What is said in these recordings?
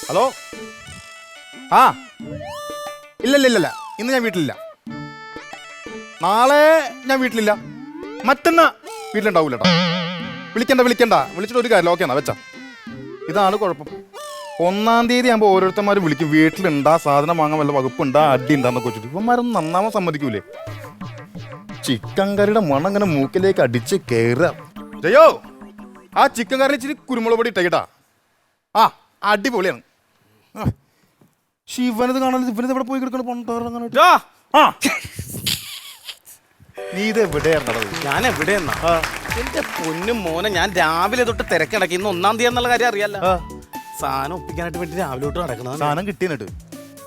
Hello. ആ ഇല്ല ഇന്ന് ഞാൻ വീട്ടിലില്ല. നാളെ ഞാൻ വീട്ടിലില്ല. മറ്റന്നാ വീട്ടിലുണ്ടാവൂല കേട്ടോ. വിളിക്കണ്ട വിളിച്ചിട്ട് ഒരു കാര്യം. ഓക്കെ എന്നാ വെച്ചാ. ഇതാണ് കുഴപ്പം. 1-ാം തീയതി ആകുമ്പോൾ ഓരോരുത്തന്മാർ വിളിക്കും. വീട്ടിലുണ്ടാ, സാധനം വാങ്ങാൻ വല്ല വകുപ്പുണ്ടാ, അടി ഉണ്ടാന്നൊക്കെ വെച്ചിട്ട് ഇവന്മാരൊന്നും നന്നാവാൻ സമ്മതിക്കൂലേ. ചിക്കൻ കറിയുടെ മണം ഇങ്ങനെ മൂക്കിലേക്ക് അടിച്ച് കയറുക. ജയോ, ആ ചിക്കൻ കറി ഇച്ചിരി കുരുമുളക് പൊടി ഇട്ടേട്ടാ. ആ അടിപൊളിയാണ്. ശിവനത് കാണാൻ ഇവനത് എവിടെ പോയി കിടക്കണം. നീ ഇത് എവിടെയാണത്? ഞാൻ എവിടെയെന്നാ എന്റെ പൊന്നും മോനെ, ഞാൻ രാവിലെ തൊട്ട് തിരക്കിടക്കി. ഇന്ന് 1-ാം തീയതി എന്നുള്ള കാര്യം അറിയാലോ. സാധനം ഒപ്പിക്കാനായിട്ട് വേണ്ടി രാവിലെ തൊട്ട് നടക്കണം. സാധനം കിട്ടിയിട്ട്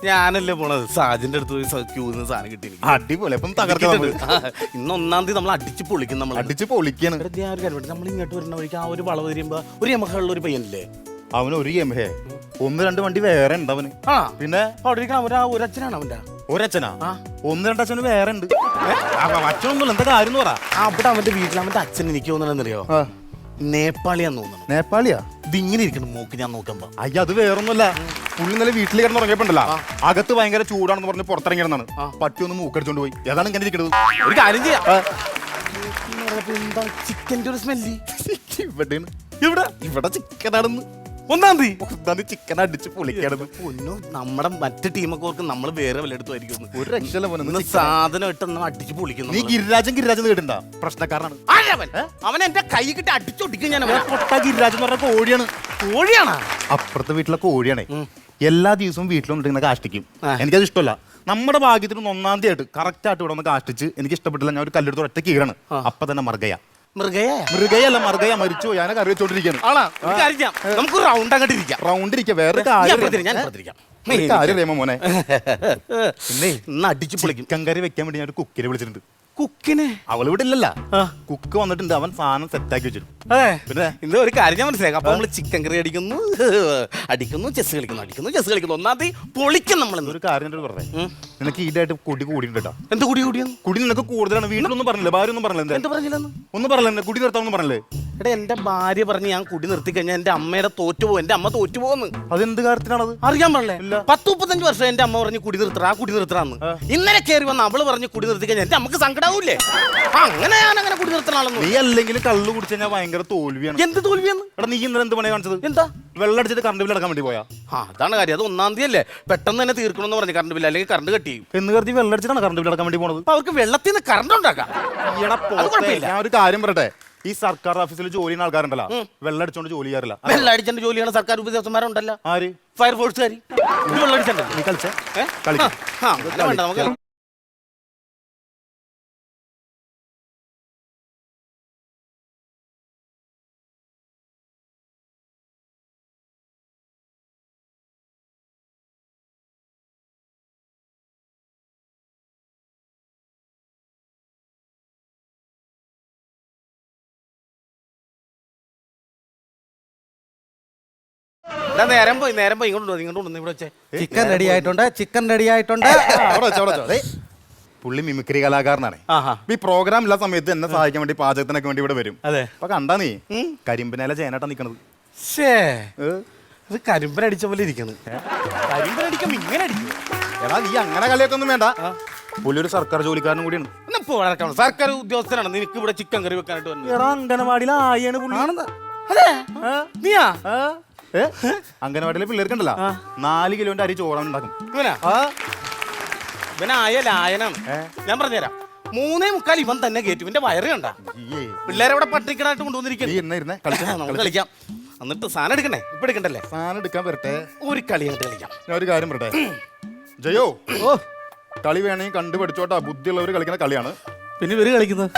ഞാനല്ലേ പോണത്. സാജിന്റെ അടുത്ത് പോയി ക്യൂ നിന്ന് സാധനം കിട്ടി. അടിപൊളി. അപ്പം തകർക്കുന്നത് ഇന്ന് 1-ാം തീയതി നമ്മൾ അടിച്ച് പൊളിക്കും. നമ്മൾ അടിച്ച് പൊളിക്കാണ്. നമ്മൾ ഇങ്ങോട്ട് വരുന്ന വഴിക്ക് ആ ഒരു വളവ് വരുമ്പോ ഒരു എമക്കുള്ള ഒരു പയ്യനില്ലേ, അവന് ഒരു എംഹേ 1-2 വണ്ടി വേറെ ഉണ്ട് അവന്. ആ പിന്നെ അവിടെ ഒരു അച്ഛനാണ് അവന്റെ. ഒരച്ഛനാ? 1-2 അച്ഛന് വേറെ ഉണ്ട്. അച്ഛനൊന്നുമില്ല. എന്താ കാര്യം എന്ന് പറ. അവിടെ അവന്റെ വീട്ടിൽ അവന്റെ അച്ഛൻ എനിക്ക് തോന്നണെന്നറിയോ, നേപ്പാളിയാന്ന് തോന്നുന്നു. നേപ്പാളിയാ? ഇതിങ്ങനെ ഇരിക്കണം മൂക്ക്. ഞാൻ നോക്കുമ്പോ അയ്യ അത് വേറൊന്നുമല്ല. പുള്ളി ഇന്നലെ വീട്ടിൽ കിടന്ന് ഉറങ്ങിയപ്പോണ്ടല്ല, അകത്ത് ഭയങ്കര ചൂടാണെന്ന് പറഞ്ഞ് പുറത്തിറങ്ങിയതാണ്. പട്ടി ഒന്ന് മൂക്കടിച്ചോണ്ട് പോയി. ഏതാണ് ഇങ്ങനെ ഇരിക്കുന്നത്? ഒരു കാര്യം ചെയ്യാം. ചിക്കൻ്റെ ഒരു സ്മെല്ല് ഇവിടെ ചിക്കനാണെന്ന്. 1-ാം തീയതി ചിക്കൻ അടിച്ച് പൊളിക്കാണെന്ന്. പൊന്നു, നമ്മുടെ മറ്റു ടീമൊക്കെ ഓർക്ക് നമ്മൾ വേറെ വല്ലയിടത്തുമായിരിക്കും. ഒരു രക്ഷല പോലെ സാധനം ഇട്ട് അടിച്ച് പൊളിക്കുന്നു. നീ ഗിരിരാജൻ കേട്ടിട്ടുണ്ടാ? പ്രശ്നക്കാരനാണ് അവൻ. എന്റെ കൈ കിട്ടി അടിച്ചൊടിക്കും ഞാൻ. ഗിരിരാജൻ എന്ന് പറഞ്ഞ കോഴിയാണ്. കോഴിയാണ്? അപ്പുറത്തെ വീട്ടിലെ കോഴിയാണേ. എല്ലാ ദിവസവും വീട്ടിലൊന്നിങ്ങനെ കാഷ്ടിക്കും. എനിക്കത് ഇഷ്ടമല്ല. നമ്മുടെ ഭാഗ്യത്തിന് 1-ാം തീയതി ആയിട്ട് കറക്റ്റ് ആയിട്ട് ഇവിടെ ഒന്ന് കാഷ്ടിച്ച് എനിക്ക് ഇഷ്ടപ്പെട്ടില്ല. ഞാൻ ഒരു കല്ലെടുത്ത് ഒറ്റ കീറാണ്. അപ്പൊ തന്നെ മൃഗയല്ല മൃഗയ മരിച്ചു. ഞാൻ കറി വെച്ചോണ്ടിരിക്കുകയാണ്. നമുക്ക് റൗണ്ട് അങ്ങോട്ട് ഇരിക്കാം. റൗണ്ട് ഇരിക്കുക. വേറെ കാര്യം അറിയാമോ മോനെ? പിന്നെ ഇന്ന് അടിച്ചു പൊളിക്കും. ചിക്കൻ കറി വെക്കാൻ വേണ്ടി ഞാൻ ഒരു കുക്കിനെ വിളിച്ചിട്ടുണ്ട്. കുക്കിനെ? അവൾ ഇവിടെ ഇല്ലല്ല. കുക്ക് വന്നിട്ടുണ്ട്. അവൻ സാധനം സെറ്റാക്കി വെച്ചിട്ടുണ്ട്. പിന്നെ ഇന്ന് ഒരു കാര്യം ഞാൻ മനസ്സിലാക്കാം. അപ്പൊ നമ്മള് ചിക്കൻ കറി അടിക്കുന്നു, ചെസ് കളിക്കുന്നു, 1-ാം തീയതി പൊളിക്കും നമ്മൾ. ഒരു കാര്യം പറഞ്ഞേ, നിനക്ക് ഈടായിട്ട് കുടി കൂടിയിട്ടാ. എന്ത് കൂടിയാണ്? കുടി നിനക്ക് കൂടുതലാണ്. വീട്ടിലൊന്നും പറഞ്ഞില്ല, ഭാര്യ ഒന്നും പറഞ്ഞില്ല. എന്ത് പറഞ്ഞില്ലെന്ന്? ഒന്നും പറഞ്ഞില്ല. കുടി നിർത്താമെന്ന് പറഞ്ഞില്ലേ? എടാ, എന്റെ ഭാര്യ പറഞ്ഞ് ഞാൻ കുടി നിർത്തി കഴിഞ്ഞാൽ എന്റെ അമ്മയുടെ തോറ്റുപോകും. എന്റെ അമ്മ തോറ്റുപോകുന്നു. അതെന്ത് കാര്യത്തിനാണത്? അറിയാൻ പാടില്ലേ? 10-35 വർഷം എന്റെ അമ്മ പറഞ്ഞ് കുടി നിർത്തറാന്ന്. ഇന്നലെ കയറി വന്ന് അവള് പറഞ്ഞ് കുടി നിർത്തി കഴിഞ്ഞാൽ എന്റെ അമ്മക്ക് സങ്കടാവൂലേ? അങ്ങനെ ഞാൻ കുടി നിർത്തണാളെന്ന്. നീ അല്ലെങ്കിൽ കള്ളു കുടിച്ചു കഴിഞ്ഞാൽ ഭയങ്കര തോൽവിയാണ്. എന്ത് തോൽവിയാണ്? എടാ, നീ ഇന്നലെ എന്ത് പണിയാ കാണിച്ചത്? എന്താ? വെള്ളം അടിച്ചിട്ട് കറണ്ട് ബില്ല് അടക്കാൻ വേണ്ടി പോയാ? അതാണ് കാര്യം. അത് 1-ാം തീയതി അല്ലേ, പെട്ടെന്ന് തന്നെ തീർക്കണമെന്ന് പറഞ്ഞു കറണ്ട് ബില്ല്, അല്ലെങ്കിൽ കറണ്ട് കട്ട് ചെയ്യും എന്ന് കരുതി വെള്ളം അടിച്ചിട്ടാണ് കറണ്ട് ബില്ല് അടക്കാൻ വേണ്ടി പോണത്. അപ്പൊ അവർക്ക് വെള്ളത്തിൽ നിന്ന് കറണ്ട് ഉണ്ടാക്കാം. ഞാൻ ഒരു കാര്യം പറയട്ടെ, ഈ സർക്കാർ ഓഫീസിൽ ജോലി ചെയ്യുന്ന ആൾക്കാരുണ്ടല്ലോ, വെള്ളം അടിച്ചോണ്ട് ജോലി ചെയ്യാറില്ല. വെള്ളം അടിച്ചോണ്ട് ജോലിയാണ് സർക്കാർ ഉദ്യോഗസ്ഥന്മാരുണ്ടല്ലോ. ആര്? ഫയർഫോഴ്സുകാർ. വെള്ളം അടിച്ചോ? നീ കളിച്ചേ? നമുക്ക് നേരം പോയി ഇങ്ങോട്ട് ഇവിടെ വെച്ചേ. ചിക്കൻ റെഡി ആയിട്ടുണ്ട്. പുള്ളി മിമിക്രി കലാകാരനാണ്. ഈ പ്രോഗ്രാം ഇല്ലാത്ത സമയത്ത് എന്നെ സഹായിക്കാൻ വേണ്ടി പാചകത്തിനൊക്കെ വേണ്ടി ഇവിടെ വരും. അതെ. അപ്പൊ കണ്ടാ നീ കരിമ്പിനേല ചേനാട്ടാ നിക്കണത്. അത് കരിമ്പനടിച്ച പോലെ ഇരിക്കുന്നു. കരിമ്പനടിക്കുമ്പോ ഇങ്ങനെ അടിക്കും. എടാ, നീ അങ്ങനെ കളിയൊക്കെ ഒന്നും വേണ്ട. പുള്ളി ഒരു സർക്കാർ ജോലിക്കാരനും കൂടിയാണ്. സർക്കാർ ഉദ്യോഗസ്ഥനാണ്. നിനക്ക് ഇവിടെ ചിക്കൻ കറി വെക്കാനായിട്ട് വന്നത്? എടാ, അംഗനവാടിയിലെ ആയാണ് പുള്ളി. നീയാ? അംഗനവാടിയിലെ പിള്ളേർക്കുണ്ടല്ലോ 4 കിലോന്റെ അരി ചോറാണ് ഉണ്ടാക്കും. ഇവനായ ലായനാണ്. ഞാൻ പറഞ്ഞുതരാം. 3:45 ഇവൻ തന്നെ കയറ്റും. ഇവന്റെ വയറ് കണ്ട. പിള്ളേരെ ഇവിടെ പട്ടിക്കടായിട്ട് കൊണ്ടുവന്നിരിക്കുന്നു. കളിക്കാം. എന്നിട്ട് സാധനം എടുക്കണ്ടേ? ഇപ്പൊ എടുക്കണ്ടല്ലേ? സാധനം എടുക്കാൻ വരട്ടെ. ഒരു കളി അങ്ങോട്ട് കളിക്കാം. ഞാൻ ഒരു കാര്യം പറട്ടെ ജയോ, കളി വേണമെങ്കിൽ കണ്ടു പഠിച്ചോട്ടാ. ബുദ്ധിയുള്ളവർ കളിക്കുന്ന കളിയാണ്. പിന്നെ ഇവര് കളിക്കുന്നത്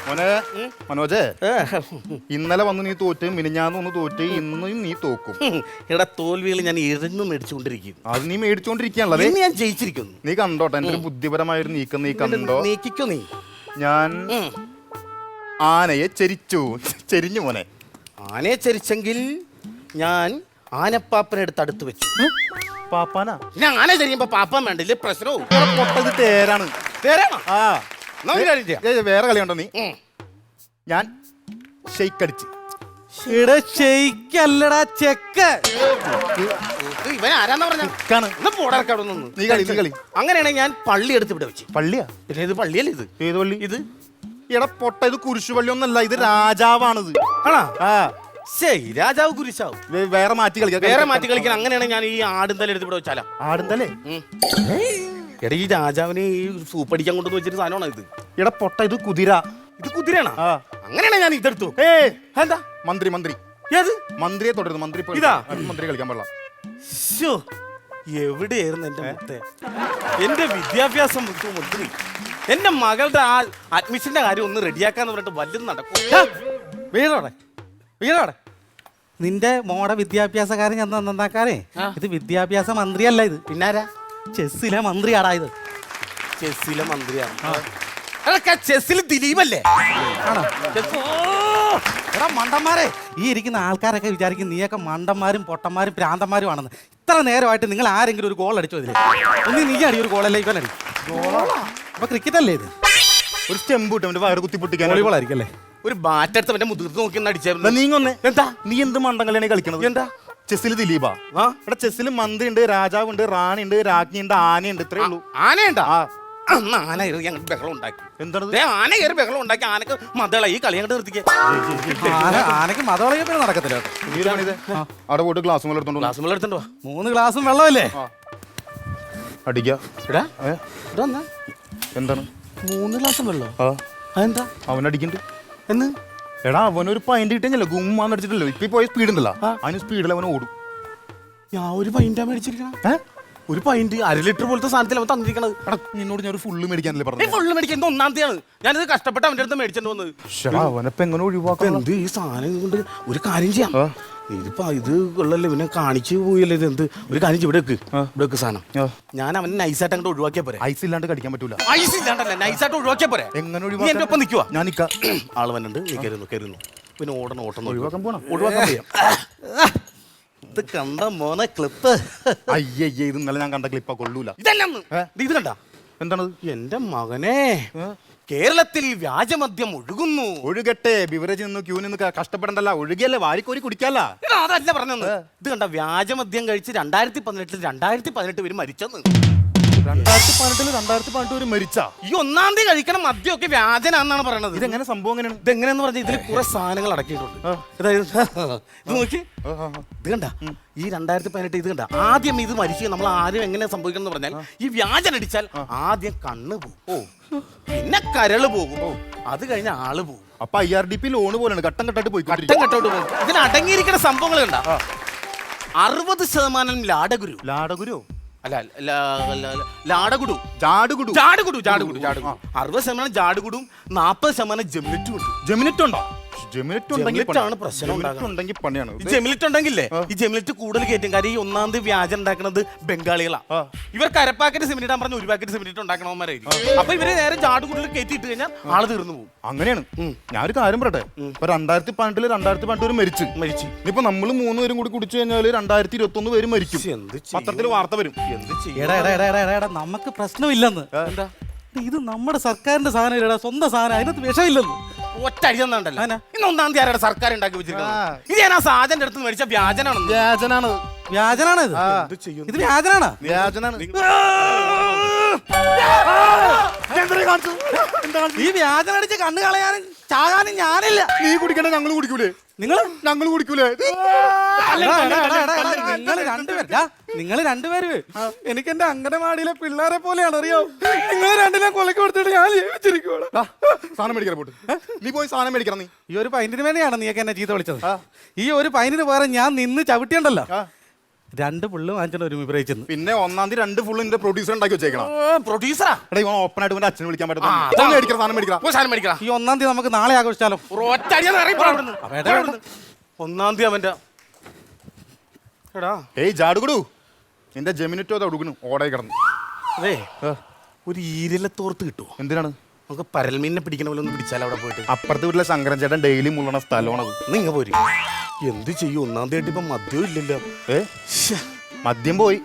മോനെ മനോജേ, ഇന്നലെ വന്ന് നീ തോറ്റ്, മിനിഞ്ഞാന്ന് ഒന്ന് തോറ്റ്, ഇന്നും നീ തോക്കും. ഇവിടെ തോൽവികൾ ഞാൻ എഴുന്നു മേടിച്ചുകൊണ്ടിരിക്കും. അത് നീ മേടിച്ചോണ്ടിരിക്കുകയാണല്ലേ? ഞാൻ ജയിച്ചിരിക്കുന്നു. നീ കണ്ടോട്ടെ, എന്റെ ഒരു ബുദ്ധിപരമായൊരു നീക്കം നീ കണ്ടോ? നീക്കിക്കോ നീ. ഞാൻ ആനയെ ചെരിഞ്ഞു മോനെ. ആനയെ ചെരിച്ചെങ്കിൽ ഞാൻ ആനപ്പാപ്പനെടുത്ത് അടുത്ത് വെച്ചു. പാപ്പാനാ? ഞാൻ ആന ചെരിയുമ്പോ പാപ്പാൻ വേണ്ടില്ലേ? പ്രശ്നവും പൊട്ടത് തേരാണ്. തേരാണോ? ആ, വേറെ കളി ഉണ്ടോ? നീ ഞാൻ ഷെയ്ക്ക് അടിച്ച് ഇവിടെ ഷെയ്ക്കല്ലടാ ചെക്ക്. ഇവൻ ആരാന്നാ പറഞ്ഞ പോടർക്ക അവിടെ നിന്ന്. നീ കളി. അങ്ങനെയാണെങ്കിൽ ഞാൻ പള്ളി എടുത്ത് ഇവിടെ വെച്ച്. പള്ളിയാ? പിന്നെ ഇത് പള്ളിയല്ലേ ഇത്? ഏത് പള്ളി ഇത് എടാ പൊട്ട, ഇത് കുരിശുപള്ളി ഒന്നല്ല, ഇത് രാജാവാണിത്. ആണോ? ആ ശരി, രാജാവ് കുരിശാവും. വേറെ മാറ്റി കളിക്കാം. വേറെ മാറ്റി കളിക്കണം. അങ്ങനെയാണെങ്കിൽ ഞാൻ ഈ ആടുന്തല എടുത്ത് ഇവിടെ വെച്ചാലാ. ആടുന്തല്ലേ? എടാ ഈ രാജാവിനെ ഈ സൂപ്പടിക്കാൻ കൊണ്ടുവന്ന് വെച്ചിട്ട് സാധനമാണോ ഇത്? എടാ പൊട്ട, ഇത് കുതിര. ഇത് കുതിരയാണോ? അങ്ങനെയാണെങ്കിൽ ഞാൻ ഇതെടുത്തു. എന്താ മന്ത്രി ഏത് മന്ത്രിയെ തുടരുന്നു. മന്ത്രി ഇതാ? മന്ത്രി കളിക്കാൻ പാടില്ല. ശ്ശോ, എവിടെയായിരുന്നു എന്റെ മുത്തേ? എന്റെ വിദ്യാഭ്യാസം മന്ത്രി. എന്റെ മകളുടെ ആ അഡ്മിഷന്റെ കാര്യം ഒന്ന് റെഡിയാക്കാന്ന് പറഞ്ഞിട്ട് വല്ലതും നടക്കും. വീടോടെ നിന്റെ മോടെ വിദ്യാഭ്യാസക്കാരൻ ഞാൻ നന്നാക്കാരേ. ഇത് വിദ്യാഭ്യാസ മന്ത്രിയല്ല, ഇത് പിന്നാരാ? ചെസ്സിലെ മന്ത്രിയാടാ ഇത്. ചെസ്സിലെ മന്ത്രിയാണ്. അതൊക്കെ ചെസ്സിൽ ദിലീപല്ലേ? ആണോ? എടാ മണ്ടന്മാരെ, ഈ ഇരിക്കുന്ന ആൾക്കാരൊക്കെ വിചാരിക്കും നീയൊക്കെ മണ്ടന്മാരും പൊട്ടന്മാരും ഭ്രാന്തന്മാരും ആണെന്ന്. ഇത്ര നേരമായിട്ട് നിങ്ങൾ ആരെങ്കിലും ഒരു ഗോൾ അടിച്ചോ ഇതില്? ഒന്ന് നീ അടി, ഒരു ഗോളല്ലേ ഇവനടി. അപ്പൊ ക്രിക്കറ്റ് അല്ലേ ഇത്? ഒരു സ്റ്റെമ്പ് കിട്ടും അവന്റെ വയറ് കുത്തി പൊട്ടിക്കാൻ. വോളിബോൾ ആയിരിക്കും അല്ലേ? ഒരു ബാറ്റ് എടുത്ത് അവന്റെ മുതിർത്ത് നോക്കി അടിച്ചായിരുന്നു. നീങ്ങൊന്നേ. എന്താ നീ എന്ത് മണ്ടങ്ങളാണ് കളിക്കണത്? എന്താ ചെസ്സിൽ ദിലീപാ? എടാ ചെസ്സിൽ മന്ത്രി ഉണ്ട്, രാജാവുണ്ട്, റാണി ഉണ്ട്, രാജ്ഞി ഉണ്ട്, ആനയുണ്ട്. ഇത്രേ ഉള്ളൂ. ആനയുണ്ടാ? അന്ന് ആന കയറി ഞങ്ങൾ ബഹളം ഉണ്ടാക്കി. എന്താണ് ആന കയറി ബഹളം ഉണ്ടാക്കി. ആനക്ക് മതള ഈ കളി അങ്ങോട്ട് നിർത്തിക്കേ. ആനക്ക് മതവളയെ നടക്കത്തില്ല. അവിടെ പോയിട്ട് ഗ്ലാസ് എടുത്തോണ്ട് ഗ്ലാസ് വെള്ളം എടുത്തോണ്ട് വാ. 3 ഗ്ലാസും വെള്ളമല്ലേ അടിക്കാ. എടാ എന്നാ എന്താണ് 3 ഗ്ലാസും വെള്ളം? അതെന്താ അവനടിക്കണ്ട് എന്ന്? എടാ അവനൊരു പൈൻ്റ് കിട്ടിയല്ലോ, ഗുമ്മാന്ന് അടിച്ചിട്ടല്ലോ. ഇപ്പൊ പോയ സ്പീഡ് ഉണ്ടല്ലോ, അതിന് സ്പീഡിൽ അവൻ ഓടും. ഞാൻ ഒരു പൈൻ്റാ മേടിച്ചിരിക്കണം. ഒരു പൈന്റ് 1/2 ലിറ്റർ പോലത്തെ സാധനത്തിൽ അവൻ തന്നിരിക്കണത്. എടാ നിന്നോട് ഞാൻ ഒരു ഫുള്ള് മേടിക്കാനല്ലേ പറഞ്ഞു? ഫുള്ള് മേടിക്കാൻ ഒന്നാം തീയാണ് ഞാനിത് കഷ്ടപ്പെട്ട് അവൻ്റെ അടുത്ത് മേടിച്ചിട്ട് വന്നത്. അവനപ്പൊ എങ്ങനെ ഒഴിവാക്കാം? എന്ത് ഈ സാധനം കൊണ്ട് ഒരു കാര്യം ചെയ്യാം. ഇതിപ്പോ ഇത് കൊള്ളല്ലേ, ഇവനെ കാണിച്ചു പോയല്ലേ. ഇത് എന്ത് ഒരു കാര്യം ഇവിടെ വെക്ക് സാധനം. ഞാൻ അവനെ നൈസായിട്ട് അങ്ങോട്ട് ഒഴിവാക്കിയാ പോരെ. ഐസ് ഇല്ലാണ്ട് കടിക്കാൻ പറ്റൂല. ഐസ് ഇല്ലാണ്ടല്ല, നൈസായിട്ട് ഒഴിവാക്കിയാ പോരെ. എങ്ങനെ നീ എന്റെ ഒപ്പം നിൽക്കുവാ? ഞാൻ നിൽക്കാം. ആള് വന്നിട്ടുണ്ട്. നീ കയറുന്നു. പിന്നെ ഓട്ടം ഒഴിവാക്കാൻ പോണം. ഒഴിവാക്കാൻ ചെയ്യാം. ഇത് കണ്ട മോനെ ക്ലിപ്പ്. അയ്യേ, ഇത് ഇന്നലെ ഞാൻ കണ്ട ക്ലിപ്പാ, കൊള്ളൂല. ഇതല്ലെന്ന് ഇത് കണ്ട. എന്താണ്? എന്റെ മകനെ, കേരളത്തിൽ വ്യാജമദ്യം ഒഴുകുന്നു. ഒഴുകട്ടെ, ബിവറേജ് നിന്ന് ക്യൂ നിന്ന് കഷ്ടപ്പെടണ്ടല്ല, ഒഴുകിയല്ലേ വാരിക്കോരി കുടിക്കാല്ല. അതല്ല പറഞ്ഞത്. ഇത് കണ്ട, വ്യാജമദ്യം കഴിച്ച് 2018 പേര് മരിച്ചെന്ന്. 2018 വരെ മരിച്ചാ? ഈ 1-ാം തീയതി കഴിക്കണ മദ്യമൊക്കെ വ്യാജനാന്നാണ് പറയണത്. ഇതെങ്ങനെ സംഭവം? എങ്ങനെയാണ് ഇതെങ്ങനെയാന്ന് പറഞ്ഞാൽ ഇതിൽ കുറെ സാധനങ്ങൾ അടക്കിയിട്ടുണ്ട്. അതായത് ഇത് നോക്കി, ഇത് കണ്ട, ഈ 2018 ഇത് കണ്ട. ആദ്യം ഇത് മരിച്ചു നമ്മൾ ആരും എങ്ങനെ സംഭവിക്കണം എന്ന് പറഞ്ഞാൽ, ഈ വ്യാജൻ അടിച്ചാൽ ആദ്യം കണ്ണ് പോകും, പിന്നെ കരള് പോകും, അത് കഴിഞ്ഞ ആള് പോകും. അപ്പൊ IRDP ലോണ് പോലെയാണ്, ഘട്ടം ഘട്ടമായിട്ട് പോയി ഘട്ടം ഘട്ടോട്ട് പോകും. ഇതിന് അടങ്ങിയിരിക്കുന്ന സംഭവങ്ങൾ കണ്ട. 60% ലാടഗുരു. ലാടഗുരു അല്ല, ലാടഗുഡു. 60% ജാടുകുടും 40% ജെമിനിറ്റും ഉണ്ട്. ജെമിനിറ്റ് ഉണ്ടോ? ജെമിനിറ്റ് ജെമിനിറ്റാണ് പ്രശ്നം ഉണ്ടെങ്കിൽ പണിയാണ്. ഈ ജെമിനിറ്റ് ഉണ്ടെങ്കിലേ, ഈ ജെമിനിറ്റ് കൂടുതൽ കയറ്റും. കാര്യം ഈ 1-ാം തീയതി വ്യാജം ഉണ്ടാക്കുന്നത് ബംഗാളികളാ. ഇവർക്ക് 1/2 പാക്കറ്റ് സിമെന്റ് ഇടാൻ പറഞ്ഞ 1 പാക്കറ്റ് സിമെന്റ് ഉണ്ടാക്കണവന്മാരായിരിക്കും. അപ്പൊ ഇവര് നേരെ ജാടുകുടിൽ കയറ്റിയിട്ട് കഴിഞ്ഞാൽ ആള് തീർന്നു പോകും. അങ്ങനെയാണ്. ഞാനൊരു കാര്യം പറയട്ടെ, ഇപ്പൊ 2018 മരിച്ചു. ഇനിയിപ്പോ നമ്മള് 3 പേരും കൂടി കുടിച്ചു കഴിഞ്ഞാല് 2021 പേര് മരിക്കും. പത്രത്തിൽ വാർത്ത വരും. എന്ത് ചെയ്യും? നമുക്ക് പ്രശ്നമില്ലെന്ന്. എന്താ? ഇത് നമ്മുടെ സർക്കാരിന്റെ സാധനം, സ്വന്തം സാധനം, അതിനകത്ത് വിഷമില്ലെന്ന്. ഒറ്റ അടിച്ചെന്നുണ്ടല്ലോ. ഇന്ന് 1-ാം തീയതി ആരുടെ സർക്കാർ ഉണ്ടാക്കി വെച്ചിരിക്കുന്നത്? ഇത് ഞാൻ ആ സാധനം അടുത്ത് മേടിച്ച വ്യാജനാണ്. വ്യാജനാണ് ഇത്. എന്ത് ചെയ്യും? ഇത് വ്യാജനാണ്. ഈ വ്യാജന അടിച്ച് കണ്ണു കളയാനും ചാകാനും ഞാനില്ല. നീ കുടിക്കണ്ട, ഞങ്ങൾ കുടിക്കൂലേ? ഞങ്ങൾ കുടിക്കൂലേ? നിങ്ങൾ രണ്ടുപേര് എനിക്ക് എന്റെ അംഗനവാടിയിലെ പിള്ളേരെ പോലെയാണ്, അറിയോ? നിങ്ങൾ രണ്ടിനെ കൊലക്ക് കൊടുത്തിട്ട് ഞാൻ ജീവിച്ചിരിക്കുവാ. സാധനം മേടിക്കാൻ പോട്ട്. നീ പോയി സാധനം മേടിക്കണം. നീ ഈ ഒരു പൈന്റിന് വേണ്ടിയാണ് നീയൊക്കെ എന്നെ ചീത്ത വിളിച്ചത്. ഈ ഒരു പൈന്റിന് വേറെ ഞാൻ നിന്ന് ചവിട്ടിയുണ്ടല്ലോ. 2 പുള്ളു വാങ്ങിച്ചോണ്ട് ഒരു വിപരീച്ചെന്ന്. പിന്നെ 1-ാം തീയതി 2 ഫുള്ള് എന്റെ പ്രൊഡ്യൂസർ ഉണ്ടാക്കി വെച്ചേക്കണം. പ്രൊഡ്യൂസറാ? ഓപ്പൺ ആയിട്ട് അച്ഛനെ വിളിക്കാൻ പറ്റും. സാധനം മേടിക്കണം. ഈ 1-ാം തീയതി നമുക്ക് നാളെ ആഘോഷിച്ചാലോ? 1-ാം തീയതി അവന്റെ ഏയ് ജാടുകുടു, നിന്റെ ജെമിനിറ്റോ ഒടുക്കണു ഓടായി കിടന്നു. അതെ, ഒരു ഈരലത്തോർത്ത് കിട്ടുമോ? എന്തിനാണ്? നമുക്ക് പരൽമീനെ പിടിക്കണ പോലെ ഒന്ന് പിടിച്ചാൽ അവിടെ പോയിട്ട്. അപ്പുറത്തെ വീട്ടിലെ ശങ്കരൻ ചേട്ടൻ ഡെയിലി മുള്ളണ സ്ഥലമാണത്. നിങ്ങ പോരി. എന്ത് ചെയ്യും? 1-ാം തീയതി ഇപ്പൊ മദ്യം ഇല്ലല്ലോ. മദ്യം പോയി.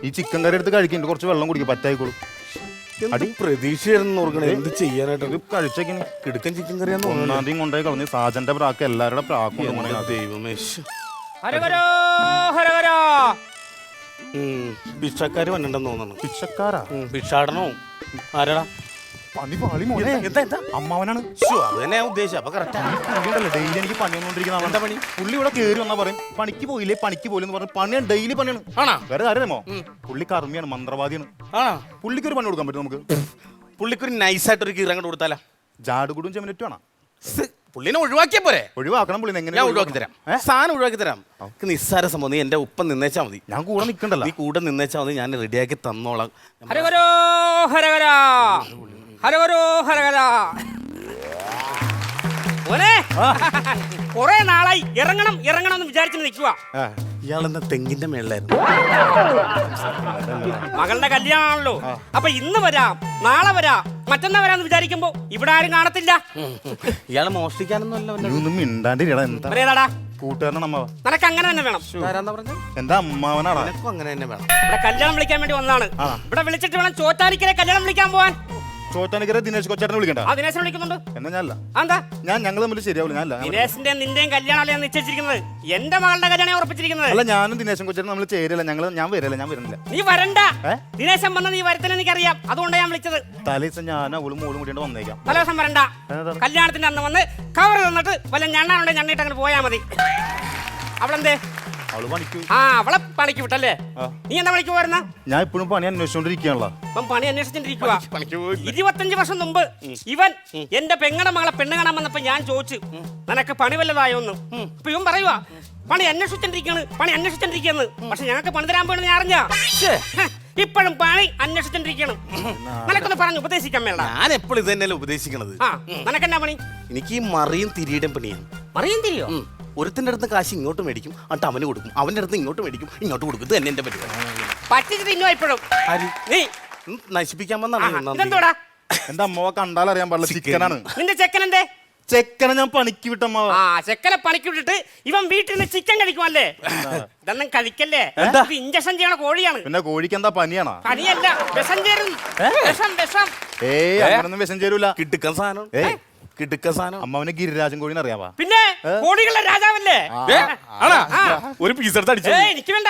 ഈ ചിക്കൻ കറി എടുത്ത് കഴിക്കുന്നുണ്ട്, കുറച്ച് വെള്ളം കുടിക്കും, പറ്റായിക്കോളും. അടി പ്രതീക്ഷയായിരുന്നു ഓർക്കണേ എന്ത് ചെയ്യാനായിട്ട് ഇത് കഴിച്ചേക്കിനി കിടുക്കൻ ചിക്കൻ കറിയാന്ന് തോന്നുന്നു. ഒന്നാം തീയതി കൊണ്ടുപോയി കളഞ്ഞ് സാജന്റെ പ്രാക്ക് എല്ലാവരുടെ പ്രാക്കും എന്റെ ദൈവമേ ഹരഹരോ ഹരഹരോ. ഭിക്ഷക്കാര് വന്നിട്ടുണ്ടെന്ന് തോന്നുന്നു. പിച്ചക്കാരാ ഭിക്ഷാടനോ ആരാടാ പണി പാളി മോനെ എന്താ എന്താ അമ്മാവനാണ് അത് തന്നെ ഞാൻ ഉദ്ദേശിച്ചത്. അപ്പൊ കറക്റ്റാ. ഡെയിലി എനിക്ക് പണി വന്നോണ്ടിരിക്കുന്ന എന്താ പണി പുള്ളി ഇവിടെ കയറി വന്നാ പറയും പണിക്ക് പോയില്ലേ പണിക്ക് പോയില്ലെന്ന് പറഞ്ഞ് പണിയാണ് ഡെയിലി പണിയാണ്. ആണോ? വേറെ കാര്യമോ പുള്ളി കർമ്മിയാണ് മന്ത്രവാദിയാണ്. ആണോ? പുള്ളിക്ക് ഒരു പണി കൊടുക്കാൻ പറ്റും നമുക്ക്. പുള്ളിക്കൊരു നൈസായിട്ടൊരു കീറങ്ങോട്ട് കൊടുത്താലോ? ജാടുകൂടും ചെമിനറ്റും ആണ്. പുള്ളിനെ ഒഴിവാക്കിയ പോരെ? ഒഴിവാക്കണം പുള്ളി എങ്ങനെ ഞാൻ ഒഴിവാക്കി തരാം. സാധനം ഒഴിവാക്കി തരാം. നിസ്സാര സംഭവം. നീ എന്റെ ഒപ്പം നിന്നേച്ചാ മതി. ഞാൻ കൂടെ നിൽക്കണ്ടല്ലോ. നീ കൂടെ നിന്നേച്ചാ മതി. ഞാൻ റെഡിയാക്കി തന്നോളാം. ഹരഹരോ ഹരഹരോ ഹരഹരോ ഹരഹരോ. മോനെ കൊറേ നാളായി ഇറങ്ങണം ഇറങ്ങണം എന്ന് വിചാരിച്ചു നിൽക്കുക. ഇയാളെന്താ തെങ്ങിന്റെ മേളിലായിരുന്നു? മകളുടെ കല്യാണമാണല്ലോ. അപ്പൊ ഇന്ന് വരാം നാളെ വരാം മറ്റന്നാ വരാന്ന് വിചാരിക്കുമ്പോ ഇവിടെ ആരും കാണത്തില്ല. ഇയാളെ മോഷ്ടിക്കാനൊന്നും അല്ല. നീ ഒന്നും മിണ്ടാണ്ടിരിക്കടാ. എന്താ പറയടാ കൂട്ടുകാരനാണ് അമ്മാവ. നിനക്ക് അങ്ങനെ തന്നെ വേണം. പറഞ്ഞു എന്താ അമ്മാവനാടാ. എനക്കും അങ്ങനെ തന്നെ വേണം. ഇവിടെ കല്യാണം വിളിക്കാൻ വേണ്ടി വന്നതാണ്. ഇവിടെ വിളിച്ചിട്ട് വേണം ചോറ്റാനിക്കരെ കല്യാണം വിളിക്കാൻ പോവാൻ. ചോറ്റാനിക്കര ദിനേശ് കൊച്ചേട്ടനെ വിളിക്കണ്ട. ആ ദിനേശനെ വിളിക്കുന്നുണ്ട്. എന്നാ ഞാനല്ല എന്താ ഞങ്ങൾ തമ്മിൽ ശരിയാവില്ല. ഞാനല്ല ദിനേശിന്റെ നിന്റെയും കല്യാണമല്ലേ നിശ്ചയിച്ചിരിക്കുന്നത്. എന്റെ മകളുടെ കല്യാണം ഉറപ്പിച്ചിരിക്കുന്നത്. അല്ല ഞാനും ദിനേശും കൊച്ചേട്ടനും നമ്മൾ ചേരില്ല. ഞാൻ വരില്ല. ഞാൻ വരുന്നില്ല. നീ വരണ്ട. ദിനേശൻ വന്ന നീ വരത്തില്ല എനിക്കറിയാം. അതുകൊണ്ടാണ് ഞാൻ വിളിച്ചത്. തലേദിവസം ഞാൻ അവളും മോളും കൂടിയാണ് വന്നേക്കാം. തലേദിവസം വരണ്ട. കല്യാണത്തിന്റെ അന്ന് വന്ന് കവർ തന്നിട്ട് വല്ല ഞണ്ണാനുണ്ടെ ഞണ്ണിട്ട് അങ്ങനെ പോയാ മതി. അവളെന്തേ? അവള് പണിക്ക്. ആ അവളെ പണിക്ക് വിട്ടല്ലേ? നീ എന്താ പണിക്ക് പോരുന്ന? ഞാൻ ഇപ്പോഴും പണി അന്വേഷിച്ചോണ്ടിരിക്കുകയാണല്ലോ. ഇപ്പം പണി അന്വേഷിച്ചിരിക്കുക. 25 വർഷം മുമ്പ് ഇവൻ എന്റെ പെങ്ങടെ മകളെ പെണ്ണ് കാണാൻ വന്നപ്പോ ഞാൻ ചോദിച്ചു നിനക്ക് പണി വല്ലതായോന്ന്. ഇപ്പൊ ഇവൻ പറയുവാ പണി അന്വേഷിച്ചോണ്ടിരിക്കുന്നു. പക്ഷെ ഞങ്ങൾക്ക് പണി തരാൻ പോണെന്ന് ഞാൻ അറിഞ്ഞാ. ഇപ്പോഴും പണി അന്വേഷിച്ചോണ്ടിരിക്കണം. നിനക്കൊന്ന് പറഞ്ഞു ഉപദേശിക്കാൻ വേണ്ട. ഞാൻ എപ്പോഴും ഇത് തന്നെയല്ലേ ഉപദേശിക്കണത്. ആ നിനക്കെന്നാ പണി? എനിക്ക് ഈ മറിയും തിരിയുടെ പണിയാണ്. മറിയും തിരിയോ? ഒരുത്തിന്റെ അടുത്ത് കാശ് ഇങ്ങോട്ട് മേടിക്കും എന്നിട്ട് അവന് കൊടുക്കും. അവന്റെ അടുത്ത് ഇങ്ങോട്ട് മേടിക്കും ഇങ്ങോട്ട് കൊടുക്കും. ഇത് തന്നെ എന്റെ പരിപാടി. പറ്റിച്ച് തിന്നോ ഇപ്പോഴും നീ നശിപ്പിക്കാൻ വന്നാണ്. ഇതെന്തോടാ? എന്റെ അമ്മ കണ്ടാലറിയാൻ പാടില്ല. ചിക്കനാണ്. നിന്റെ ചെക്കനെന്തേ? ചെക്കനെ ഞാൻ പണിക്ക് വിട്ടമ്മാവ. ആ ചെക്കനെ പണിക്ക് വിട്ടിട്ട് ഇവൻ വീട്ടിൽ നിന്ന് ചിക്കൻ കഴിക്കുമല്ലേ? ഇതൊന്നും കഴിക്കല്ലേ. ഇഞ്ചക്ഷൻ ചെയ്യണ കോഴിയാണ്. പിന്നെ കോഴിക്ക് എന്താ പനിയാണോ? പനിയല്ല വിഷം ചേരും. വിഷം. ഏയ് അങ്ങനൊന്നും വിഷം ചേരൂല. കിടുക്കൻ സാധനം. കിടുക്കൻ സാധനം. അമ്മാവന് ഗിരിരാജൻ കോഴിന്ന് അറിയാവാ? പിന്നെ കോഴികളുടെ രാജാവല്ലേ? ഒരു പീസ് എടുത്ത് അടിച്ചു. എനിക്ക് വേണ്ട.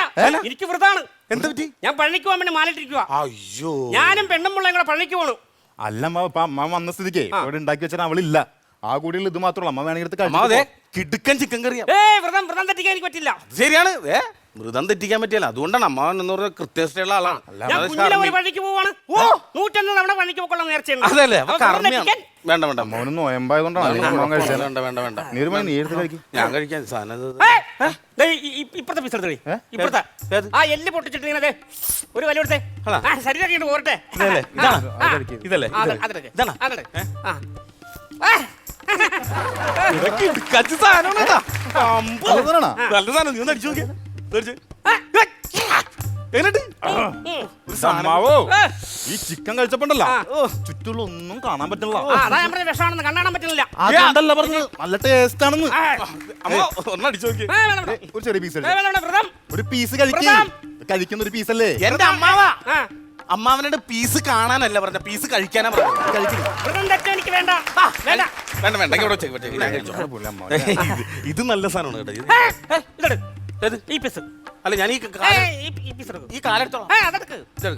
എനിക്ക് വൃതാണ്. എന്താ പറ്റി? ഞാൻ പള്ളിക്ക് പോകാൻ വേണ്ടി മാലിട്ടിരിക്കുക. അയ്യോ ഞാനും പെണ്ണും പിള്ളേം കൂടെ പള്ളിക്ക് പോണു. അല്ല അമ്മാവ ഇപ്പൊ അമ്മ വന്ന സ്ഥിതിക്ക് ഇവിടെ ഉണ്ടാക്കി വെച്ചാൽ അവളില്ല. ആ കൂടിയുള്ള ഇത് മാത്രമല്ല. അമ്മ വേണമെങ്കിൽ എടുത്ത് അതെ കിടുക്കൻ ചിക്കൻ കറിയാ. വ്രതം തെറ്റിക്കാൻ എനിക്ക് പറ്റില്ല. ശരിയാണ്. മൃതം തെറ്റിക്കാൻ പറ്റിയല്ല. അതുകൊണ്ടാണ് അമ്മാവൻ എന്ന് പറഞ്ഞ കൃത്യനിഷ്ഠയുള്ള ആളാണ്. ഞാൻ കുഞ്ഞിലെ ഒരു പള്ളിക്ക് പോവാണ്. 101 തവണ പള്ളിക്ക് പോക്കുള്ള നേർച്ചയുണ്ട്. അതല്ലേ വേണ്ട വേണ്ട മോന് നോയമ്പായതുകൊണ്ടാണ് അമ്മാവൻ കഴിച്ചത്. വേണ്ട വേണ്ട വേണ്ട. നീ ഒരു മണി നേരത്തെ കഴിക്കും. ഞാൻ കഴിക്കാൻ സാധനം ഇപ്പുറത്തെ പീസ് എടുത്തേ. ഇപ്പുറത്തെ ആ എല്ല് പൊട്ടിച്ചിട്ട് ഇങ്ങനെ ഒരു വലിയ എടുത്തേ. ശരീരം പോരട്ടെ. ഇതല്ലേ ഇതാണ്. നല്ല സാധനം. നീ ഒന്ന് അടിച്ചു നോക്കിയാ ഈ ചിക്കൻ കഴിച്ചപ്പോണ്ടല്ലോ ചുറ്റുള്ള ഒന്നും കാണാൻ പറ്റില്ല. വിഷമാണെന്ന് കണ്ണാൻ പറ്റുന്നില്ല. അതുകൊണ്ടല്ല പറഞ്ഞത് നല്ല ടേസ്റ്റ് ആണെന്ന്. ഒന്ന് അടിച്ചു നോക്കി. ഒരു ചെറിയ പീസ് വ്രതം ഒരു പീസ് കഴിക്കുന്ന ഒരു പീസല്ലേ? എന്റെ അമ്മാവനോട് പീസ് കാണാനല്ല പറഞ്ഞ പീസ് കഴിക്കാനാ പറഞ്ഞത്. എനിക്ക് വേണ്ട. വേണ്ട വേണ്ട ഇവിടെ ഇത് നല്ല സാധനമാണ് കേട്ടോ. ഈ പീസ് അല്ല ഞാൻ ഈ കാലെടുത്തോളാം.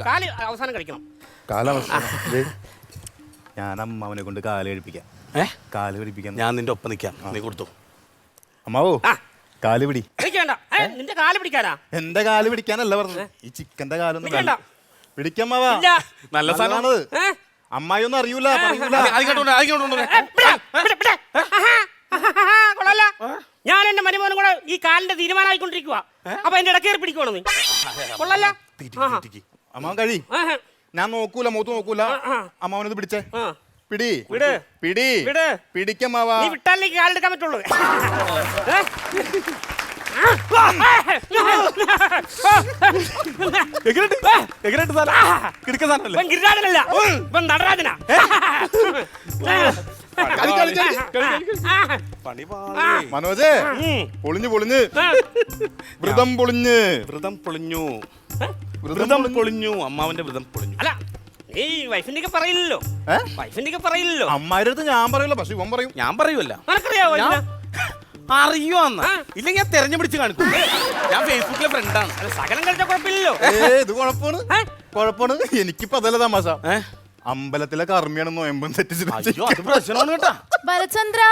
കാല് അവസാനം കഴിക്കണം. കാലാവസ്ഥ ഞാൻ അമ്മാവനെ കൊണ്ട് കാല് കഴിപ്പിക്കാം. കാല് പിടിപ്പിക്കാൻ ഞാൻ നിന്റെ ഒപ്പം നിൽക്കാം. നീ കൊടുത്തു. അമ്മാവോ കാല് പിടി. എനിക്ക് വേണ്ട. നിന്റെ കാല് പിടിക്കാനാ? എന്റെ കാല് പിടിക്കാനല്ല പറഞ്ഞത്. ഈ ചിക്കന്റെ കാലൊന്നും പിടിക്കമ്മാവാ. നല്ല സാധനമാണ്. അമ്മായി ഒന്നും അറിയൂല. കൊള്ളല്ല. ഞാൻ എന്റെ മരുമോനും കൂടെ ഈ കാലിന്റെ തീരുമാനമായിക്കൊണ്ടിരിക്കുക. അപ്പൊ എന്റെ ഇടക്കേറി പിടിക്കുവാണോ നീ? കൊള്ളല്ല. അമ്മാവൻ കഴി. ഞാൻ നോക്കൂല. മൂത്ത് നോക്കൂല. അമ്മാവനത് പിടിച്ചേ. പിടി പിടി പിടിക്കമ്മാവാ. നീ വിട്ടാലേ കാലെടുക്കാൻ പറ്റുള്ളൂ. ഗിരിരാജനല്ല ഇപ്പം നടരാജനാ. മനോജ് പൊളിഞ്ഞു വ്രതം പൊളിഞ്ഞു. വ്രതം പൊളിഞ്ഞു. വ്രതം പൊളിഞ്ഞു. അമ്മാവന്റെ വ്രതം പൊളിഞ്ഞു. അല്ല നീ വൈഫിന്റെ ഒക്കെ പറയില്ലല്ലോ. വൈഫിന്റെ ഒക്കെ പറയില്ലല്ലോ. അമ്മാരുടെ അടുത്ത് ഞാൻ പറയില്ല, പക്ഷെ ഇവൻ പറയും. ഞാൻ പറയൂല്ല. നിനക്കറിയാവോ ഇതിനെ? അറിയുവാന്ന് ഇല്ലെങ്കിൽ ഞാൻ തെരഞ്ഞു പിടിച്ച് കാണിക്കും. ഞാൻ ഫേസ്ബുക്കിലെ ഫ്രണ്ടാണ്. അല്ല, സകലം കളിച്ച കുഴപ്പമില്ലല്ലോ. ഇത് കുഴപ്പമാണ്. എനിക്കിപ്പോ അതല്ല തമാശ. അമ്പലത്തിലെ കർമ്മിയാണ് നോയമ്പും തെറ്റിച്ചിട്ട്. അയ്യോ അത് പ്രശ്നമാണ് കേട്ടാ. ഭരചന്ദ്ര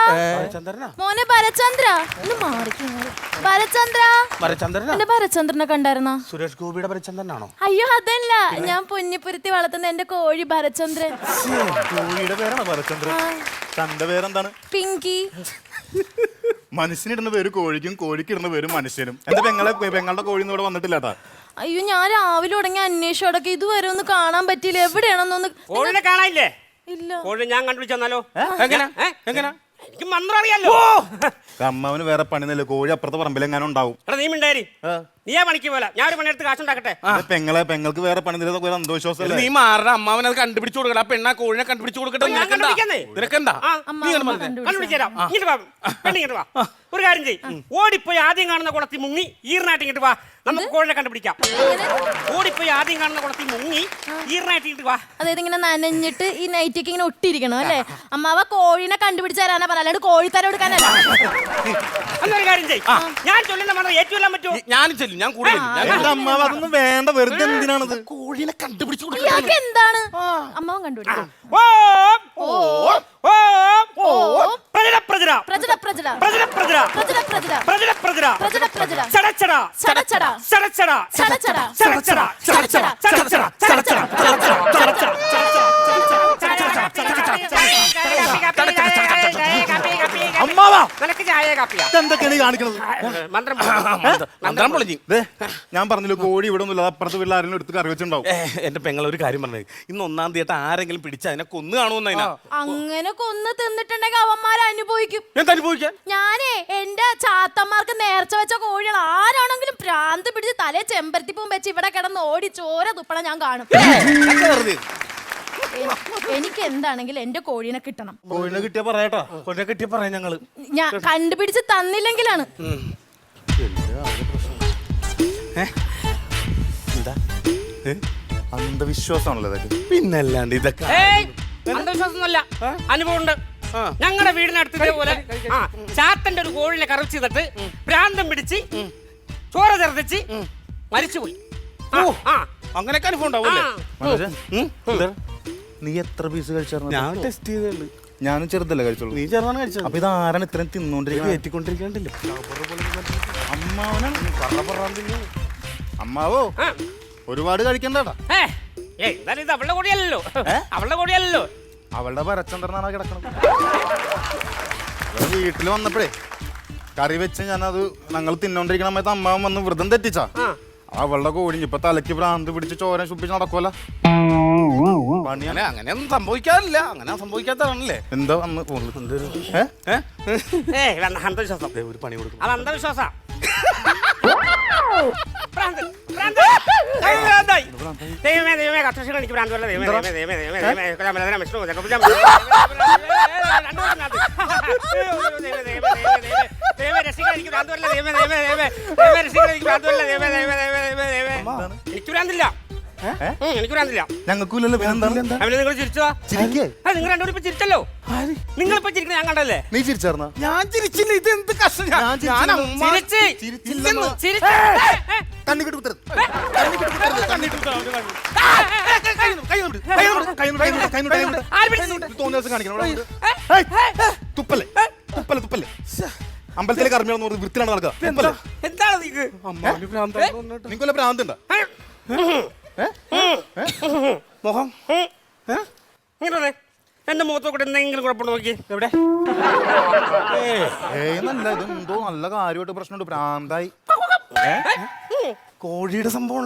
ചന്ദ്രനാ മോനെ ഭരചന്ദ്ര ഒന്ന് മാറിക്കോ. ഭരചന്ദ്ര വരചന്ദ്രനാ? എന്റെ ഭരചന്ദ്രനെ കണ്ടായിരുന്നോ? സുരേഷ് ഗോപിയുടെ വരചന്ദ്രനാണോ? അയ്യോ അതല്ല, ഞാൻ പൊന്നിപ്പുരത്തി വളർത്തുന്ന എന്റെ കോഴി ഭരചന്ദ്രൻ. കോഴിയുടെ പേരാണ് ഭരചന്ദ്രൻ. തന്റെ പേരെന്താണ്? പിങ്കി. മനുഷ്യനിടുന്ന പേര് കോഴിക്കും, കോഴിക്ക് ഇടുന്ന പേര് മനുഷ്യനും. എന്റെ പെങ്ങളുടെ കോഴി ഇവിടെ വന്നിട്ടില്ലാട്ടാ. അയ്യോ ഞാൻ രാവിലെ തുടങ്ങി അന്വേഷിച്ചോടൊക്കെ ഇതുവരെ ഒന്ന് കാണാൻ പറ്റിയില്ല. എവിടെയാണെന്നൊന്ന് കോഴിനെ കാണാനില്ലേ? ഇല്ല. കോഴി ഞാൻ കണ്ടുപിടിച്ചെന്നാലോ? എങ്ങനെ എനിക്ക് മന്ത്രം അറിയാലോ. അമ്മാവന് വേറെ പണിന്നല്ല, കോഴി അപ്പുറത്തെ പറമ്പിലെങ്ങാനും ഉണ്ടാവും. എടാ നീ മിണ്ടാരി. നീ ആ പണിക്ക് പോലെ ഞാൻ ഒരു പണിയെടുത്ത് കാശുണ്ടാക്കട്ടെ. പെങ്ങൾക്ക് വേറെ പണി തരുന്ന അന്ധവിശ്വാസം. നീ മാറ അമ്മാവൻ അത് കണ്ടുപിടിച്ചു കൊടുക്കട. ആ പെണ്ണ കോഴിനെ കണ്ടുപിടിച്ചു കൊടുക്കട്ടെ. ഞാൻ കണ്ടുപിടിക്കുന്നേ. നിനക്കെന്താ? കണ്ടുപിടിച്ചേരാം. ഇങ്ങോട്ട് വാ, പെണ്ണിങ്ങോട്ട് വാ. ഒരു കാര്യം ചെയ്യ്, ഓടിപ്പോയി ആദ്യം കാണുന്ന കുളത്തിൽ മുങ്ങി ഈറിനായിട്ട് ഇങ്ങോട്ട് വാ, നമുക്ക് കോഴിനെ കണ്ടുപിടിക്കാം. ഓടിപ്പോയി ആദ്യം കാണുന്ന കുളത്തിൽ മുങ്ങി ഈറിനായിട്ട് ഇങ്ങോട്ട് വാ. അതായത് ഇങ്ങനെ നനഞ്ഞിട്ട് ഈ നൈറ്റൊക്കെ ഇങ്ങനെ ഒട്ടിയിരിക്കണം അല്ലേ? അമ്മാവ കോഴിനെ കണ്ടുപിടിച്ച് തരാനാ പറഞ്ഞ, അല്ലാണ്ട് കോഴിത്തര എടുക്കാനല്ല. എന്നൊരു കാര്യം ചെയ്യ്, ഞാൻ ചൊല്ലുന്ന മന്ത്രം ഏറ്റുകൊല്ലാൻ പറ്റുമോ? ഞാനും ചെല്ലും. ഞാൻ കൂടുതൽ എന്റെ അമ്മാവ് അതൊന്നും വേണ്ട, വെറുതെ എന്തിനാണത്? കോഴിനെ കണ്ടുപിടിച്ചു ഇയാൾക്ക് എന്താണ്? അമ്മാവൻ കണ്ടുപിടിക്കും. ഓം ഓം ഓം പ്രജല പ്രജല പ്രജല പ്രജല പ്രജല പ്രജല പ്രജല പ്രജല പ്രജല പ്രജല പ്രജല പ്രജല ചടച്ചട ചടചട ചടച്ചട ചടചട ചടച്ചട ചടച്ചട ചടച്ചട ചടച്ചട അമ്മാവാ നിനക്ക് ചായ കാപ്പിയാ? എന്തൊക്കെയാണ് കാണിക്കണത്? മന്ത്രം പൊളിഞ്ഞു. ഞാൻ പറഞ്ഞില്ല, കോഴി ഇവിടെ ഒന്നുമില്ല, അപ്പുറത്ത് വീട്ടിൽ ആരെങ്കിലും എടുത്ത് കറി വെച്ചിട്ടുണ്ടാവും. എന്റെ പെങ്ങൾ ഒരു കാര്യം പറഞ്ഞത്, ഇന്ന് 1-ാം തീയതി ആരെങ്കിലും പിടിച്ച അതിനെ കൊന്നു കാണുമെന്ന്. അങ്ങനെ കൊന്ന് തിന്നിട്ടുണ്ടെങ്കിൽ അവന്മാർ അനുഭവിക്കും. എന്തനുഭവിക്കാൻ? ഞാനേ എന്റെ ചാത്തന്മാർക്ക് നേർച്ച വെച്ച കോഴികൾ ആരാണെങ്കിലും ഭ്രാന്ത് പിടിച്ച് തലേ ചെമ്പരത്തിപ്പൂം വെച്ച് ഇവിടെ കിടന്ന് ഓടി ചോര തുപ്പണ ഞാൻ കാണും. എനിക്ക് എന്താണെങ്കിലും എന്റെ കോഴീനെ കിട്ടണം. കോഴിനെ കിട്ടിയാ പറയട്ടോ. കൊന്നെ കിട്ടിയ പറയാം ഞങ്ങള്. ഞാൻ കണ്ടുപിടിച്ച് തന്നില്ലെങ്കിലാണ്. എന്താ അന്ധവിശ്വാസമാണല്ലോ ഇതൊക്കെ. പിന്നല്ലാണ്ട് ഇതൊക്കെ അന്ധവിശ്വാസമൊന്നുമല്ല, അനുഭവമുണ്ട്. ഞങ്ങളുടെ വീടിനടുത്ത് ഇതേപോലെ ചാത്തന്റെ ഒരു കോഴിനെ കറച്ച് ചെയ്തിട്ട് ഭ്രാന്തം പിടിച്ച് ചോര ഛർദ്ദിച്ച് മരിച്ചുപോയി. അങ്ങനെയൊക്കെ അനുഭവം ഉണ്ടാവും. നീ എത്ര പീസ് കഴിച്ചായിരുന്നു? ഞാൻ ടെസ്റ്റ് ചെയ്തേ. ഞാനും ചെറുതല്ലേ കഴിച്ചോളൂ. നീ ചെറുതാണ് കഴിച്ചത്. അപ്പൊ ഇത് ആരാണ് ഇത്രയും തിന്നോണ്ടിരിക്കുന്നത്? ഏറ്റിക്കൊണ്ടിരിക്കണ്ടല്ലോ. അമ്മാവനാണ്. അമ്മാവോ ഒരുപാട് കഴിക്കണ്ടാ. എന്നാലും ഇത് അവളുടെ കൂടിയല്ലോ, അവളുടെ കൂടിയല്ലോ. അവളുടെ ഭരചന്ദ്രനാണ് കിടക്കണം. വീട്ടിൽ വന്നപ്പോഴേ കറി വെച്ച് ഞാനത് ഞങ്ങൾ തിന്നോണ്ടിരിക്കണ സമയത്ത് അമ്മാവൻ വന്ന് വ്രതം തെറ്റിച്ചാ. അവളുടെ കോഴി ഇപ്പൊ തലയ്ക്ക് ഭ്രാന്ത് പിടിച്ച് ചോര ശുപ്പിച്ച് നടക്കുമല്ല. അങ്ങനെയൊന്നും സംഭവിക്കാറില്ല. അങ്ങനെ സംഭവിക്കാത്തതാണല്ലേ. എന്താ വന്ന് പോകുന്നത്? അന്ധവിശ്വാസം. ഒരു പണി കൊടുക്കും. അത് അന്ധവിശ്വാസ. ദൈവമേ ദൈവമേ കർഷകൻ എനിക്ക് ഭ്രാന്ത് വല്ല. ദൈവമേ ദൈവമേ ദൈവമേ ദൈവമേ ദൈവമേ വിഷ്ണു ദൈവമേ രസിക്കാൻ എനിക്ക് ഭ്രാന്ത് വല്ല. ദൈവമേ ദൈവമേ ദൈവമേ ദൈവമേ രസിക്കാൻ എനിക്ക് ഭ്രാന്ത് വല്ല. ദൈവമേ ദൈവമേ ദൈവമേ ദൈവമേ എനിക്ക് ഭ്രാന്തില്ല. എനിക്ക് ഭ്രാന്തില്ല. ഞങ്ങൾക്കില്ലല്ലോ. പിന്നെന്താണ്? അവനെ നിങ്ങൾ ചിരിച്ചോ? നിങ്ങൾ രണ്ടുപേരും ഇപ്പൊ ചിരിച്ചല്ലോ. നിങ്ങളിപ്പോ ചിരിക്കുന്ന ഞാൻ കണ്ടല്ലേ. നീ ചിരിച്ചാർന്ന? ഞാൻ ചിരിച്ചില്ല. ഇത് എന്ത് കഷ്ടം. തുപ്പല്ലേ തുപ്പല്ലേ തുപ്പല്ലേ. അമ്പലത്തിലെ കർമ്മിയാണെന്ന് പറഞ്ഞ് വൃത്തിലാണ് നടക്കുക. എന്താണ് നിങ്ങൾക്ക്? നിങ്ങൾക്കൊല്ല ഭ്രാന്തുണ്ടോ? മുഖം ഇങ്ങനെ എന്റെ മുഖത്ത് കൂടെ എന്തെങ്കിലും കുഴപ്പമുണ്ടോ നോക്കി. എവിടെ? നല്ല ഇതെന്തോ നല്ല കാര്യമായിട്ട് പ്രശ്നമുണ്ട്. ഭ്രാന്തായി. കോഴിയുടെ സംഭവം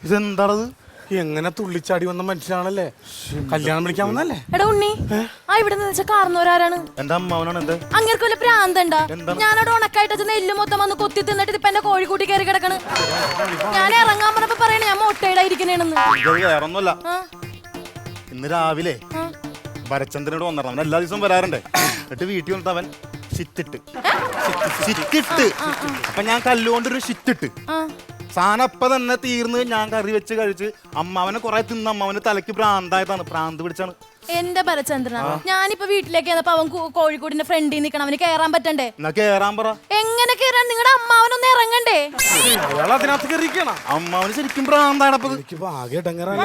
ഇതെന്താണത്? എങ്ങനെ തുള്ളിച്ചാടി വന്ന മനുഷ്യനാണല്ലേ. കല്യാണം വിളിക്കാൻ വന്നല്ലേ? എടാ ഉണ്ണി, ആ ഇവിടെ നിന്ന് വെച്ചാൽ കാർന്നവരാരാണ്? എന്റെ അമ്മാവനാണ്. എന്ത് അങ്ങനെ വല്ല പ്രാന്തണ്ടാ? എന്താ? ഞാനവിടെ ഉണക്കായിട്ട് നെല്ല് മൊത്തം വന്ന് കൊത്തി തിന്നിട്ട് ഇപ്പൊ എന്റെ കോഴിക്കൂട്ടി കയറി കിടക്കണ്. ഞാൻ ഇറങ്ങാൻ പറഞ്ഞപ്പോ പറയണേ ഞാൻ മൊട്ടയിലായിരിക്കണേണെന്ന്. വേറൊന്നുമല്ല, ഇന്ന് രാവിലെ ഭരചന്ദ്രനോട് വന്നിരുന്നു. അവൻ എല്ലാ ദിവസവും വരാറുണ്ട്. എന്നിട്ട് വീട്ടിൽ വന്നിട്ട് അവൻ ഷിറ്റിട്ട് അപ്പൊ ഞാൻ കല്ലുകൊണ്ടൊരു ഷിറ്റിട്ട് സാധനം അപ്പൊ തന്നെ തീർന്ന് ഞാൻ കറി വെച്ച് കഴിച്ച് അമ്മാവനെ കുറെ തിന്ന് അമ്മാവന് തലക്ക് ഭ്രാന്തായതാണ്. ഭ്രാന്ത് പിടിച്ചാണ് എന്റെ ഭരചന്ദ്രന. ഞാനിപ്പോ വീട്ടിലേക്ക് വന്നപ്പോ അവൻ കോഴിക്കോടിന്റെ ഫ്രണ്ടിൽ നിൽക്കണം. അവന് കയറാൻ പറ്റണ്ടേ? എന്നാ കേറാൻ പറ. എങ്ങനെ കയറാൻ? നിങ്ങളുടെ അമ്മാവനൊന്ന് ഇറങ്ങണ്ടേ? അയാൾ അതിനകത്ത് കയറിയിരിക്കണം. അമ്മാവന് ശരിക്കും ഭ്രാന്താണ്. അപ്പൊ എനിക്കിപ്പോ ആകെ ഇടങ്ങറാണ്.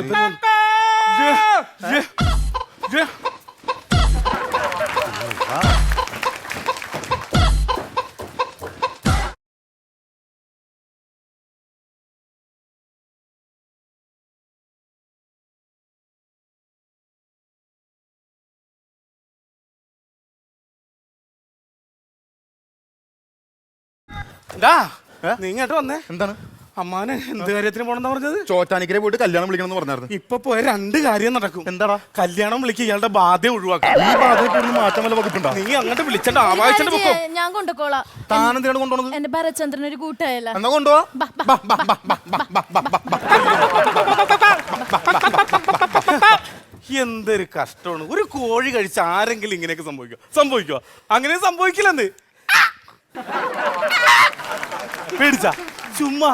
നീ ഇങ്ങോട്ട് വന്നേ. എന്താണ്? അമ്മാവന് എന്ത് കാര്യത്തിന് പോണെന്നാ പറഞ്ഞത്? ചോറ്റാനിക്കരെ പോയിട്ട് കല്യാണം വിളിക്കണം എന്ന് പറഞ്ഞായിരുന്നു. ഇപ്പൊ പോയ 2 കാര്യം നടക്കും. എന്താടാ? കല്യാണം വിളിക്കുക, ഇയാളുടെ ബാധ്യത ഒഴിവാക്കാം. ഈ ബാധയിൽ മാറ്റം വല്ല വകുപ്പുണ്ടോ? നീ അങ്ങോട്ട് വിളിച്ചണ്ട, ആവാഴ്ചന്റെ പൊക്കോ. ഞാൻ കൊണ്ടുപോളാം. താനെന്തിനാണ് കൊണ്ടുപോണത്? എന്റെ ഭരചന്ദ്രൻ ഒരു കൂട്ടായല്ല. എന്നാ കൊണ്ടുപോവാ. എന്തൊരു കഷ്ടമാണ്. ഒരു കോഴി കഴിച്ച് ആരെങ്കിലും ഇങ്ങനെയൊക്കെ സംഭവിക്കോ? അങ്ങനെ സംഭവിക്കില്ലെന്ന് പേടിച്ച ചുമ്മാ